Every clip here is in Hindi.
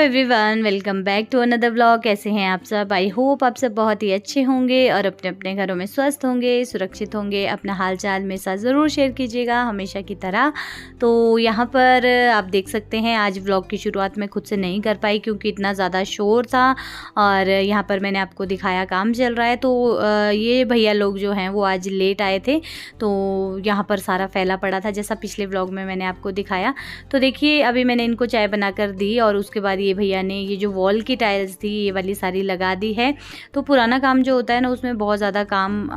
Everyone, welcome back to another blog. कैसे हैं आप सब? आई होप आप सब बहुत ही अच्छे होंगे और अपने अपने घरों में स्वस्थ होंगे, सुरक्षित होंगे। अपना हाल चाल मेरे साथ ज़रूर शेयर कीजिएगा हमेशा की तरह। तो यहाँ पर आप देख सकते हैं, आज ब्लॉग की शुरुआत मैं खुद से नहीं कर पाई क्योंकि इतना ज़्यादा शोर था। और यहाँ पर मैंने आपको दिखाया काम चल रहा है। तो ये भैया लोग जो हैं वो आज लेट आए थे, तो यहाँ पर सारा फैला पड़ा था जैसा पिछले ब्लॉग में मैंने आपको दिखाया। तो देखिए, अभी मैंने इनको चाय बनाकर दी और उसके बाद ये भैया ने ये जो वॉल की टाइल्स थी ये वाली सारी लगा दी है। तो पुराना काम जो होता है ना, उसमें बहुत ज़्यादा काम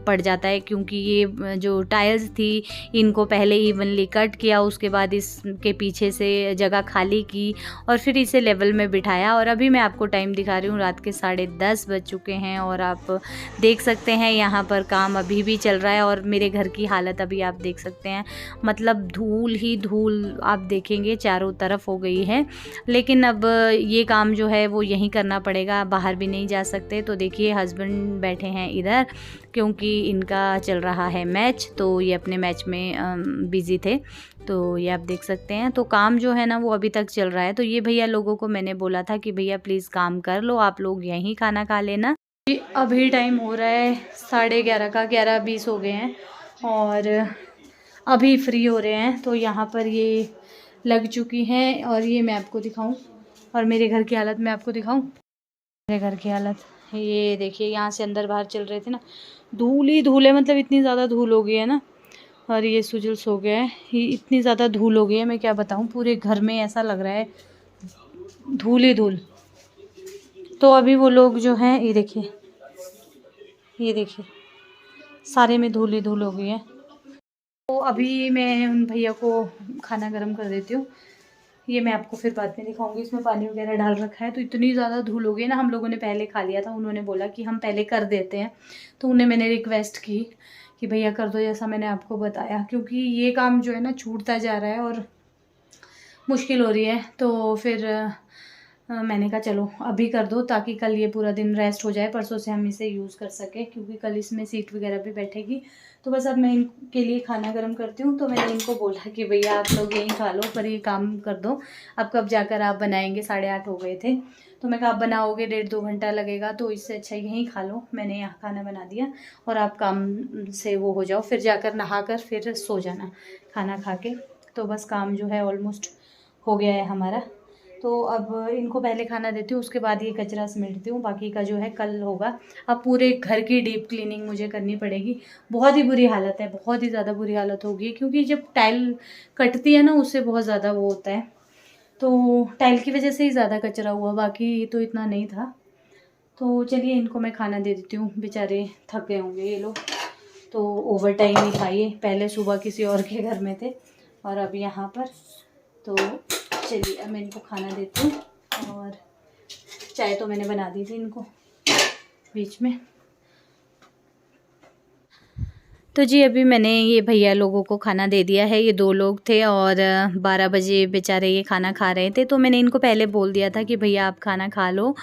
पड़ जाता है क्योंकि ये जो टाइल्स थी इनको पहले इवनली कट किया, उसके बाद इसके पीछे से जगह खाली की और फिर इसे लेवल में बिठाया। और अभी मैं आपको टाइम दिखा रही हूँ, रात के 10:30 बज चुके हैं और आप देख सकते हैं यहाँ पर काम अभी भी चल रहा है। और मेरे घर की हालत अभी आप देख सकते हैं, मतलब धूल ही धूल आप देखेंगे चारों तरफ हो गई है। लेकिन अब ये काम जो है वो यहीं करना पड़ेगा, बाहर भी नहीं जा सकते। तो देखिए, हस्बैंड बैठे हैं इधर क्योंकि इनका चल रहा है मैच, तो ये अपने मैच में बिज़ी थे। तो ये आप देख सकते हैं, तो काम जो है ना वो अभी तक चल रहा है। तो ये भैया लोगों को मैंने बोला था कि भैया प्लीज़ काम कर लो, आप लोग यहीं खाना खा लेना। अभी टाइम हो रहा है 11:30 का, 11:20 हो गए हैं और अभी फ्री हो रहे हैं। तो यहाँ पर ये लग चुकी हैं और ये मैं आपको दिखाऊं और मेरे घर की हालत मैं आपको दिखाऊं। मेरे घर की हालत ये देखिए, यहाँ से अंदर बाहर चल रहे थे ना, धूल ही धूल है, मतलब इतनी ज़्यादा धूल हो गई है ना। और ये सुजल सो गया है, ये इतनी ज़्यादा धूल हो गई है, मैं क्या बताऊँ, पूरे घर में ऐसा लग रहा है धूल ही धूल। तो अभी वो लोग जो हैं, ये देखिए सारे में धूल ही धूल हो गई है। तो अभी मैं उन भैया को खाना गर्म कर देती हूँ, ये मैं आपको फिर बाद में दिखाऊंगी। इसमें पानी वगैरह डाल रखा है। तो इतनी ज़्यादा धूल हो गई ना, हम लोगों ने पहले खा लिया था, उन्होंने बोला कि हम पहले कर देते हैं। तो उन्हें मैंने रिक्वेस्ट की कि भैया कर दो, जैसा मैंने आपको बताया, क्योंकि ये काम जो है ना छूटता जा रहा है और मुश्किल हो रही है। तो फिर मैंने कहा चलो अभी कर दो ताकि कल ये पूरा दिन रेस्ट हो जाए, परसों से हम इसे यूज़ कर सकें, क्योंकि कल इसमें सीट वगैरह भी बैठेगी। तो बस अब मैं इनके लिए खाना गर्म करती हूँ। तो मैंने इनको बोला कि भैया आप लोग यहीं खा लो, पर ये काम कर दो, अब कब जाकर आप बनाएंगे, 8:30 हो गए थे। तो मैं कहा आप बनाओगे 1.5-2 घंटा लगेगा, तो इससे अच्छा यहीं खा लो, मैंने यहाँ खाना बना दिया और आप काम से वो हो जाओ, फिर जाकर नहा कर फिर सो जाना खाना खा के। तो बस काम जो है ऑलमोस्ट हो गया है हमारा। तो अब इनको पहले खाना देती हूँ, उसके बाद ये कचरा समेटती हूँ, बाकी का जो है कल होगा। अब पूरे घर की डीप क्लीनिंग मुझे करनी पड़ेगी। बहुत ही बुरी हालत है, बहुत ही ज़्यादा बुरी हालत होगी, क्योंकि जब टाइल कटती है ना उससे बहुत ज़्यादा वो होता है। तो टाइल की वजह से ही ज़्यादा कचरा हुआ, बाकी तो इतना नहीं था। तो चलिए इनको मैं खाना दे देती हूँ, बेचारे थक गए होंगे ये लोग। तो ओवर टाइम ही खाइए, पहले सुबह किसी और के घर में थे और अब यहाँ पर। तो चलिए अब मैं इनको खाना देती हूँ और चाय तो मैंने बना दी थी इनको बीच में। तो जी अभी मैंने ये भैया लोगों को खाना दे दिया है, ये 2 लोग थे और 12 बजे बेचारे ये खाना खा रहे थे। तो मैंने इनको पहले बोल दिया था कि भैया आप खाना खा लो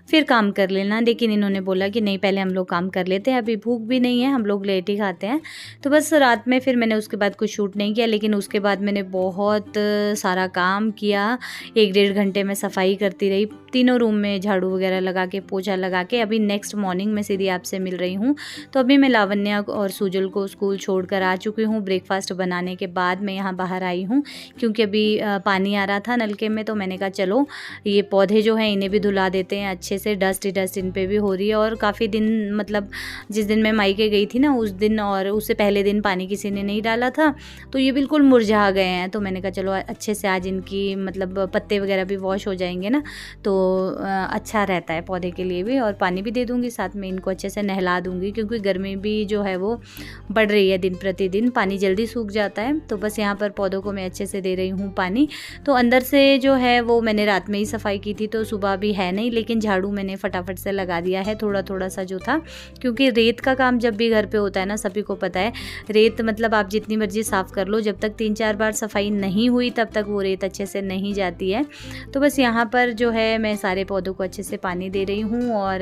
फिर काम कर लेना, लेकिन इन्होंने बोला कि नहीं पहले हम लोग काम कर लेते हैं, अभी भूख भी नहीं है, हम लोग लेट ही खाते हैं। तो बस रात में फिर मैंने उसके बाद कुछ शूट नहीं किया, लेकिन उसके बाद मैंने बहुत सारा काम किया। 1-1.5 घंटे में सफाई करती रही, तीनों रूम में झाड़ू वगैरह लगा के, पोछा लगा के। अभी नेक्स्ट मॉर्निंग में सीधी आपसे मिल रही हूँ। तो अभी मैं लावण्या और सुजल को स्कूल छोड़कर आ चुकी हूँ। ब्रेकफास्ट बनाने के बाद मैं यहाँ बाहर आई हूँ क्योंकि अभी पानी आ रहा था नलके में। तो मैंने कहा चलो ये पौधे जो हैं इन्हें भी धुला देते हैं अच्छे से, डस्ट इन पे भी हो रही है। और काफ़ी दिन, मतलब जिस दिन मैं मायके गई थी ना उस दिन और उससे पहले दिन पानी किसी ने नहीं डाला था, तो ये बिल्कुल मुरझा गए हैं। तो मैंने कहा चलो अच्छे से आज इनकी मतलब पत्ते वगैरह भी वॉश हो जाएंगे ना, तो अच्छा रहता है पौधे के लिए भी। और पानी भी दे दूँगी, साथ में इनको अच्छे से नहला दूँगी, क्योंकि गर्मी भी जो है वो बढ़ रही है दिन प्रतिदिन, पानी जल्दी सूख जाता है। तो बस यहाँ पर पौधों को मैं अच्छे से दे रही हूँ पानी। तो अंदर से जो है वो मैंने रात में ही सफाई की थी, तो सुबह भी है नहीं, लेकिन झाड़ू मैंने फटाफट से लगा दिया है, थोड़ा थोड़ा सा जो था, क्योंकि रेत का काम जब भी घर पे होता है ना, सभी को पता है, रेत मतलब आप जितनी मर्जी साफ़ कर लो, जब तक 3-4 बार सफाई नहीं हुई तब तक वो रेत अच्छे से नहीं जाती है। तो बस यहाँ पर जो है मैं सारे पौधों को अच्छे से पानी दे रही हूँ और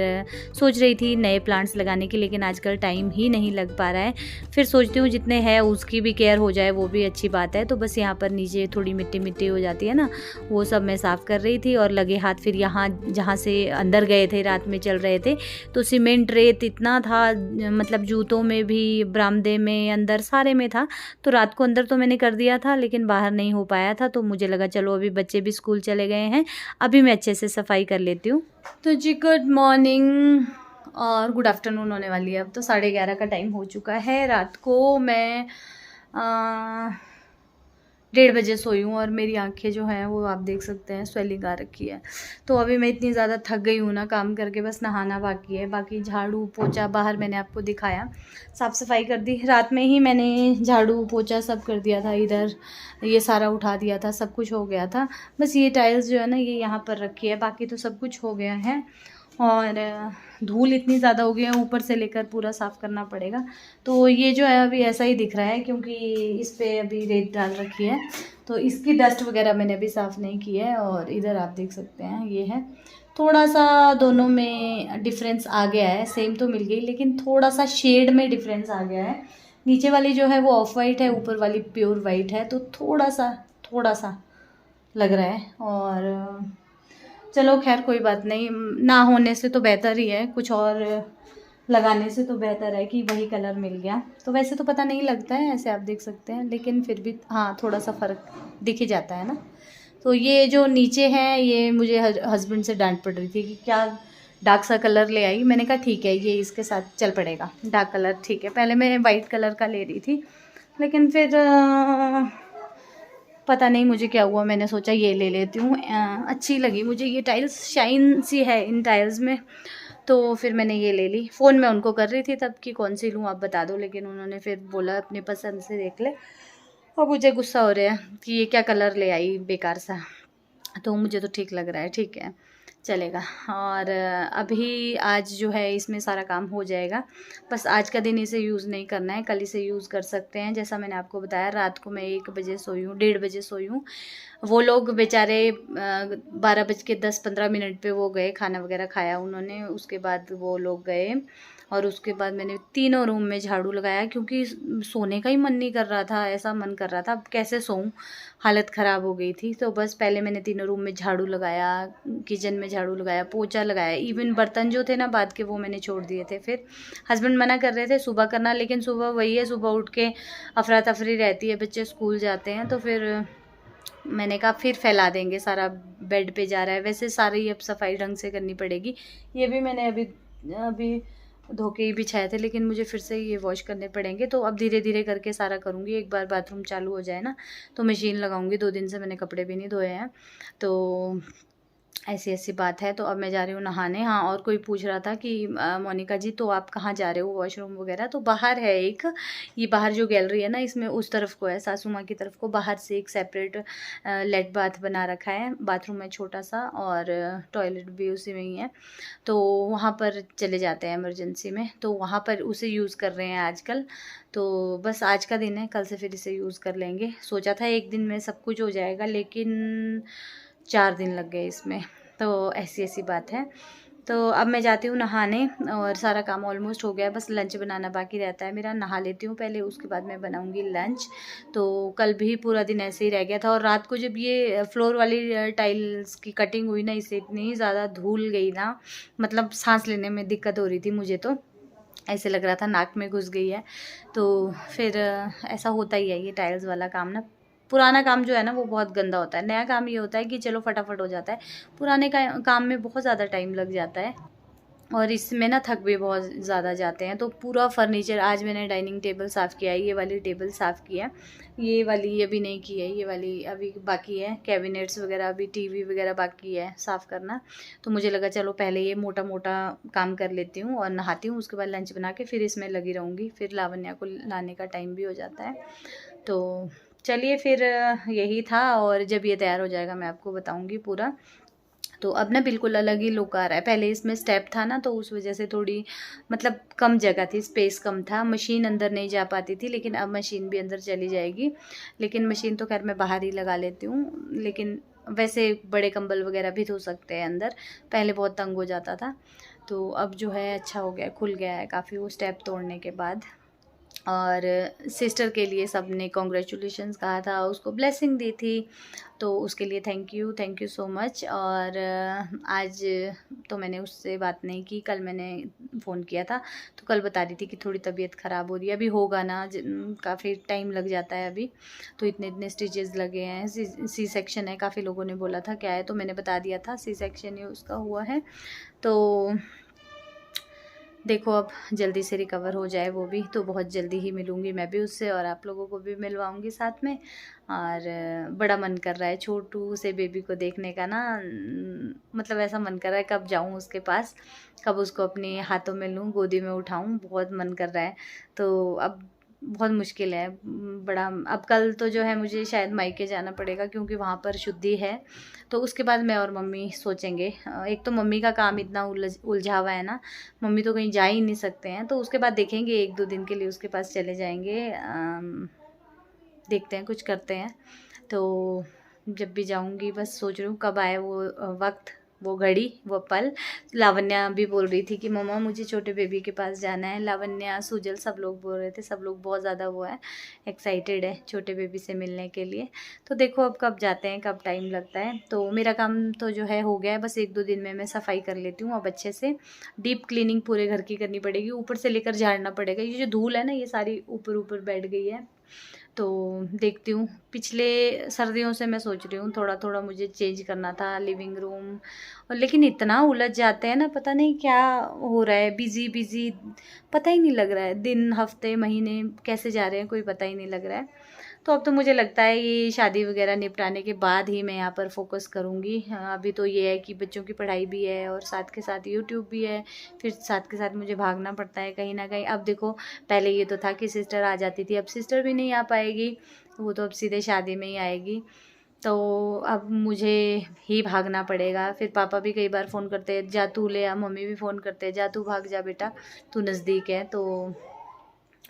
सोच रही थी नए प्लांट्स लगाने की, लेकिन आजकल टाइम ही नहीं लग पा रहा है। फिर सोचती हूँ जितने हैं उसकी भी केयर हो जाए, वो भी अच्छी बात है। तो बस यहाँ पर नीचे थोड़ी मिट्टी मिट्टी हो जाती है ना, वो सब मैं साफ़ कर रही थी। और लगे हाथ फिर यहाँ जहाँ से अंदर गए थे, रात में चल रहे थे, तो सीमेंट रेत इतना था, मतलब जूतों में भी, बरामदे में, अंदर सारे में था। तो रात को अंदर तो मैंने कर दिया था, लेकिन बाहर नहीं हो पाया था। तो मुझे लगा चलो अभी बच्चे भी स्कूल चले गए हैं, अभी मैं अच्छे से सफाई कर लेती हूँ। तो जी गुड मॉर्निंग और गुड आफ्टरनून होने वाली है। अब तो 11:30 का टाइम हो चुका है। रात को मैं 1:30 बजे सोई हूँ और मेरी आंखें जो हैं वो आप देख सकते हैं स्वेलिंग आ रखी है। तो अभी मैं इतनी ज़्यादा थक गई हूँ ना काम करके, बस नहाना बाकी है। बाकी झाड़ू पोछा बाहर मैंने आपको दिखाया, साफ़ सफाई कर दी। रात में ही मैंने झाड़ू पोछा सब कर दिया था, इधर ये सारा उठा दिया था, सब कुछ हो गया था। बस ये टाइल्स जो है ना ये यहाँ पर रखी है, बाकी तो सब कुछ हो गया है। और धूल इतनी ज़्यादा हो गई है, ऊपर से लेकर पूरा साफ़ करना पड़ेगा। तो ये जो है अभी ऐसा ही दिख रहा है क्योंकि इस पे अभी रेत डाल रखी है, तो इसकी डस्ट वगैरह मैंने अभी साफ़ नहीं की है। और इधर आप देख सकते हैं ये है, थोड़ा सा दोनों में डिफरेंस आ गया है। सेम तो मिल गई लेकिन थोड़ा सा शेड में डिफरेंस आ गया है। नीचे वाली जो है वो ऑफ वाइट है, ऊपर वाली प्योर वाइट है, तो थोड़ा सा लग रहा है। और चलो खैर कोई बात नहीं, ना होने से तो बेहतर ही है, कुछ और लगाने से तो बेहतर है कि वही कलर मिल गया। तो वैसे तो पता नहीं लगता है, ऐसे आप देख सकते हैं, लेकिन फिर भी हाँ थोड़ा सा फ़र्क दिख ही जाता है ना। तो ये जो नीचे है ये मुझे हस्बैंड से डांट पड़ रही थी कि क्या डार्क सा कलर ले आई। मैंने कहा ठीक है ये इसके साथ चल पड़ेगा, डार्क कलर ठीक है। पहले मैं वाइट कलर का ले रही थी, लेकिन फिर पता नहीं मुझे क्या हुआ, मैंने सोचा ये ले लेती हूँ। अच्छी लगी मुझे ये टाइल्स, शाइन सी है इन टाइल्स में, तो फिर मैंने ये ले ली। फ़ोन में उनको कर रही थी तब कि कौन सी लूँ आप बता दो, लेकिन उन्होंने फिर बोला अपनी पसंद से देख ले। और मुझे गुस्सा हो रहा है कि ये क्या कलर ले आई बेकार सा। तो मुझे तो ठीक लग रहा है, ठीक है चलेगा। और अभी आज जो है इसमें सारा काम हो जाएगा। बस आज का दिन इसे यूज़ नहीं करना है, कल इसे यूज़ कर सकते हैं। जैसा मैंने आपको बताया रात को मैं 1 बजे सोई हूँ, 1:30 बजे सोई हूँ। वो लोग बेचारे 12:10-15 पे वो गए, खाना वगैरह खाया उन्होंने, उसके बाद वो लोग गए। और उसके बाद मैंने तीनों रूम में झाड़ू लगाया क्योंकि सोने का ही मन नहीं कर रहा था, ऐसा मन कर रहा था अब कैसे सोऊं, हालत ख़राब हो गई थी। तो बस पहले मैंने तीनों रूम में झाड़ू लगाया, किचन में झाड़ू लगाया, पोछा लगाया, इवन बर्तन जो थे ना बाद के वो मैंने छोड़ दिए थे। फिर हस्बैंड मना कर रहे थे सुबह करना, लेकिन सुबह वही है, सुबह उठ के अफरा तफरी रहती है, बच्चे स्कूल जाते हैं, तो फिर मैंने कहा फिर फैला देंगे, सारा बेड पे जा रहा है। वैसे सारी अब सफाई ढंग से करनी पड़ेगी। ये भी मैंने अभी धो के ही बिछाए थे, लेकिन मुझे फिर से ये वॉश करने पड़ेंगे। तो अब धीरे धीरे करके सारा करूँगी। एक बार बाथरूम चालू हो जाए ना तो मशीन लगाऊंगी। 2 दिन से मैंने कपड़े भी नहीं धोए हैं, तो ऐसी बात है। तो अब मैं जा रही हूँ नहाने। हाँ, और कोई पूछ रहा था कि मोनिका जी तो आप कहाँ जा रहे हो वॉशरूम वगैरह? तो बाहर है एक, ये बाहर जो गैलरी है ना इसमें उस तरफ को है, सासू माँ की तरफ को, बाहर से एक सेपरेट लेट बाथ बना रखा है। बाथरूम है छोटा सा और टॉयलेट भी उसी में ही है, तो वहाँ पर चले जाते हैं इमरजेंसी में, तो वहाँ पर उसे यूज़ कर रहे हैं आजकल। तो बस आज का दिन है, कल से फिर इसे यूज़ कर लेंगे। सोचा था एक दिन में सब कुछ हो जाएगा, लेकिन 4 दिन लग गए इसमें, तो ऐसी बात है। तो अब मैं जाती हूँ नहाने और सारा काम ऑलमोस्ट हो गया है, बस लंच बनाना बाकी रहता है मेरा। नहा लेती हूँ पहले, उसके बाद मैं बनाऊँगी लंच। तो कल भी पूरा दिन ऐसे ही रह गया था, और रात को जब ये फ्लोर वाली टाइल्स की कटिंग हुई ना, इससे इतनी ज़्यादा धूल गई ना, मतलब सांस लेने में दिक्कत हो रही थी मुझे, तो ऐसे लग रहा था नाक में घुस गई है। तो फिर ऐसा होता ही है ये टाइल्स वाला काम ना। पुराना काम जो है ना वो बहुत गंदा होता है, नया काम ये होता है कि चलो फटाफट हो जाता है। पुराने काम में बहुत ज़्यादा टाइम लग जाता है, और इसमें ना थक भी बहुत ज़्यादा जाते हैं। तो पूरा फर्नीचर आज मैंने डाइनिंग टेबल साफ़ किया है, ये वाली टेबल साफ़ की है, ये वाली अभी नहीं की है, ये वाली अभी बाकी है। कैबिनेट्स वगैरह अभी, टीवी वगैरह बाकी है साफ़ करना। तो मुझे लगा चलो पहले ये मोटा मोटा काम कर लेती हूँ और नहाती हूँ, उसके बाद लंच बना के फिर इसमें लगी रहूँगी। फिर लावण्या को लाने का टाइम भी हो जाता है। तो चलिए फिर यही था, और जब ये तैयार हो जाएगा मैं आपको बताऊँगी पूरा। तो अब ना बिल्कुल अलग ही लुक आ रहा है। पहले इसमें स्टेप था ना, तो उस वजह से थोड़ी मतलब कम जगह थी, स्पेस कम था, मशीन अंदर नहीं जा पाती थी, लेकिन अब मशीन भी अंदर चली जाएगी। लेकिन मशीन तो खैर मैं बाहर ही लगा लेती हूँ, लेकिन वैसे बड़े कंबल वगैरह भी धो सकते हैं अंदर, पहले बहुत तंग हो जाता था। तो अब जो है अच्छा हो गया, खुल गया है काफ़ी वो स्टेप तोड़ने के बाद। और सिस्टर के लिए सब ने कॉन्ग्रेचुलेशंस कहा था, उसको ब्लेसिंग दी थी, तो उसके लिए थैंक यू सो मच। और आज तो मैंने उससे बात नहीं की, कल मैंने फ़ोन किया था तो कल बता रही थी कि थोड़ी तबीयत ख़राब हो रही है, अभी होगा ना, काफ़ी टाइम लग जाता है अभी, तो इतने स्टिचेस लगे हैं, सी सेक्शन है, काफ़ी लोगों ने बोला था क्या है, तो मैंने बता दिया था सी सेक्शन ही उसका हुआ है। तो देखो अब जल्दी से रिकवर हो जाए वो भी, तो बहुत जल्दी ही मिलूँगी मैं भी उससे, और आप लोगों को भी मिलवाऊँगी साथ में। और बड़ा मन कर रहा है छोटू से बेबी को देखने का ना, मतलब ऐसा मन कर रहा है कब जाऊँ उसके पास, कब उसको अपने हाथों में लूँ, गोदी में उठाऊँ, बहुत मन कर रहा है। तो अब बहुत मुश्किल है, बड़ा। अब कल तो जो है मुझे शायद मायके जाना पड़ेगा, क्योंकि वहाँ पर शुद्धि है, तो उसके बाद मैं और मम्मी सोचेंगे। एक तो मम्मी का काम इतना उलझा हुआ है ना, मम्मी तो कहीं जा ही नहीं सकते हैं, तो उसके बाद देखेंगे 1-2 दिन के लिए उसके पास चले जाएंगे। देखते हैं, कुछ करते हैं। तो जब भी जाऊंगी बस सोच रही हूँ कब आए वो वक्त, वो घड़ी, वो पल। लावण्या भी बोल रही थी कि मम्मा मुझे छोटे बेबी के पास जाना है, लावण्या, सुजल, सब लोग बोल रहे थे, सब लोग बहुत ज़्यादा वो है, एक्साइटेड है छोटे बेबी से मिलने के लिए। तो देखो अब कब जाते हैं, कब टाइम लगता है। तो मेरा काम तो जो है हो गया है, बस 1-2 दिन में मैं सफाई कर लेती हूँ अब अच्छे से। डीप क्लीनिंग पूरे घर की करनी पड़ेगी, ऊपर से लेकर झाड़ना पड़ेगा, ये जो धूल है ना ये सारी ऊपर बैठ गई है। तो देखती हूँ, पिछले सर्दियों से मैं सोच रही हूँ थोड़ा थोड़ा मुझे चेंज करना था लिविंग रूम, और लेकिन इतना उलझ जाते हैं ना, पता नहीं क्या हो रहा है, बिजी बिजी, पता ही नहीं लग रहा है, दिन हफ्ते महीने कैसे जा रहे हैं कोई पता ही नहीं लग रहा है। तो अब तो मुझे लगता है ये शादी वगैरह निपटाने के बाद ही मैं यहाँ पर फोकस करूँगी। अभी तो ये है कि बच्चों की पढ़ाई भी है और साथ के साथ यूट्यूब भी है, फिर साथ के साथ मुझे भागना पड़ता है कहीं ना कहीं। अब देखो पहले ये तो था कि सिस्टर आ जाती थी, अब सिस्टर भी नहीं आ पाएगी, वो तो अब सीधे शादी में ही आएगी। तो अब मुझे ही भागना पड़ेगा। फिर पापा भी कई बार फ़ोन करते हैं जा तू ले आ, मम्मी भी फ़ोन करते हैं जा तू भाग जा बेटा, तू नज़दीक है। तो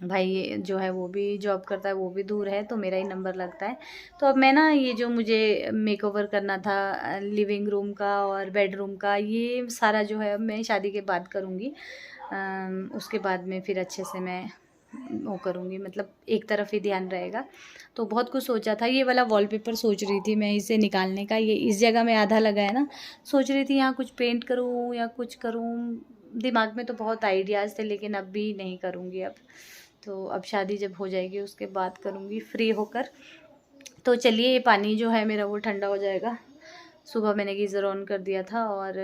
भाई जो है वो भी जॉब करता है, वो भी दूर है, तो मेरा ही नंबर लगता है। तो अब मैं ना ये जो मुझे मेकओवर करना था लिविंग रूम का और बेडरूम का, ये सारा जो है मैं शादी के बाद करूँगी। उसके बाद में फिर अच्छे से मैं वो करूँगी, मतलब एक तरफ ही ध्यान रहेगा। तो बहुत कुछ सोचा था, ये वाला वॉलपेपर सोच रही थी मैं इसे निकालने का, ये इस जगह में आधा लगा है ना, सोच रही थी यहाँ कुछ पेंट करूँ या कुछ करूँ, दिमाग में तो बहुत आइडियाज़ थे, लेकिन अब भी नहीं करूँगी अब। तो अब शादी जब हो जाएगी उसके बाद करूँगी फ्री होकर। तो चलिए ये पानी जो है मेरा वो ठंडा हो जाएगा, सुबह मैंने गीज़र ऑन कर दिया था, और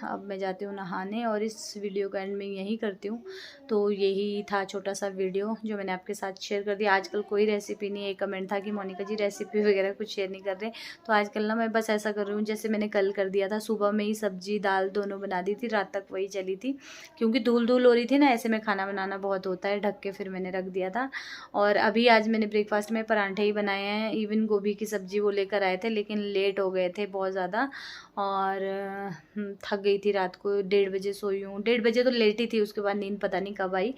अब मैं जाती हूँ नहाने, और इस वीडियो का एंड में यही करती हूँ। तो यही था छोटा सा वीडियो जो मैंने आपके साथ शेयर कर दिया। आजकल कोई रेसिपी नहीं है, कमेंट था कि मोनिका जी रेसिपी वगैरह कुछ शेयर नहीं कर रहे, तो आजकल ना मैं बस ऐसा कर रही हूँ जैसे मैंने कल कर दिया था, सुबह में ही सब्जी दाल दोनों बना दी थी, रात तक वही चली थी, क्योंकि धूल हो रही थी ना, ऐसे में खाना बनाना बहुत होता है, ढक के फिर मैंने रख दिया था। और अभी आज मैंने ब्रेकफास्ट में पराठे ही बनाए हैं, इवन गोभी की सब्ज़ी वो लेकर आए थे, लेकिन लेट हो गए थे बहुत ज़्यादा, और थक गई थी, रात को 1:30 बजे सोई हूँ, 1:30 बजे तो लेट ही थी, उसके बाद नींद पता नहीं कब आई,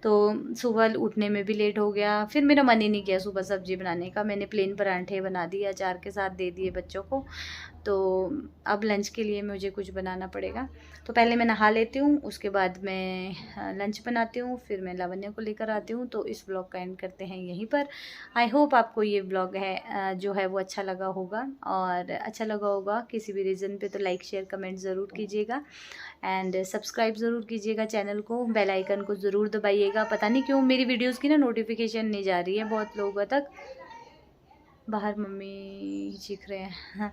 तो सुबह उठने में भी लेट हो गया। फिर मेरा मन ही नहीं किया सुबह सब्ज़ी बनाने का, मैंने प्लेन पराठे बना दिए, अचार के साथ दे दिए बच्चों को। तो अब लंच के लिए मुझे कुछ बनाना पड़ेगा, तो पहले मैं नहा लेती हूँ, उसके बाद मैं लंच बनाती हूँ, फिर मैं लावण्य को लेकर आती हूँ। तो इस ब्लॉग का एंड करते हैं यहीं पर। आई होप आपको ये ब्लॉग है जो है वो अच्छा लगा होगा, और अच्छा लगा होगा किसी भी रीज़न पे तो लाइक शेयर कमेंट ज़रूर कीजिएगा, एंड सब्सक्राइब ज़रूर कीजिएगा चैनल को, बेल आइकन को ज़रूर दबाइएगा। पता नहीं क्यों मेरी वीडियोज़ की ना नोटिफिकेशन नहीं जा रही है बहुत लोगों तक, बाहर मम्मी चीख रहे हैं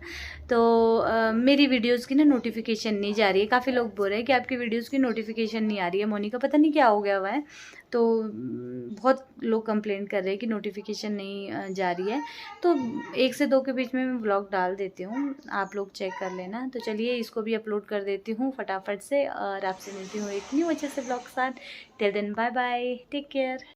तो मेरी वीडियोस की ना नोटिफिकेशन नहीं जा रही है, काफ़ी लोग बोल रहे हैं कि आपकी वीडियोस की नोटिफिकेशन नहीं आ रही है मोनिका, पता नहीं क्या हो गया हुआ है। तो बहुत लोग कंप्लेंट कर रहे हैं कि नोटिफिकेशन नहीं जा रही है, तो 1 से 2 के बीच में मैं ब्लॉग डाल देती हूँ, आप लोग चेक कर लेना। तो चलिए इसको भी अपलोड कर देती हूँ फटाफट से, और आपसे मिलती हूँ एक न्यू अच्छे से ब्लॉग के साथ। Till then bye bye, take care.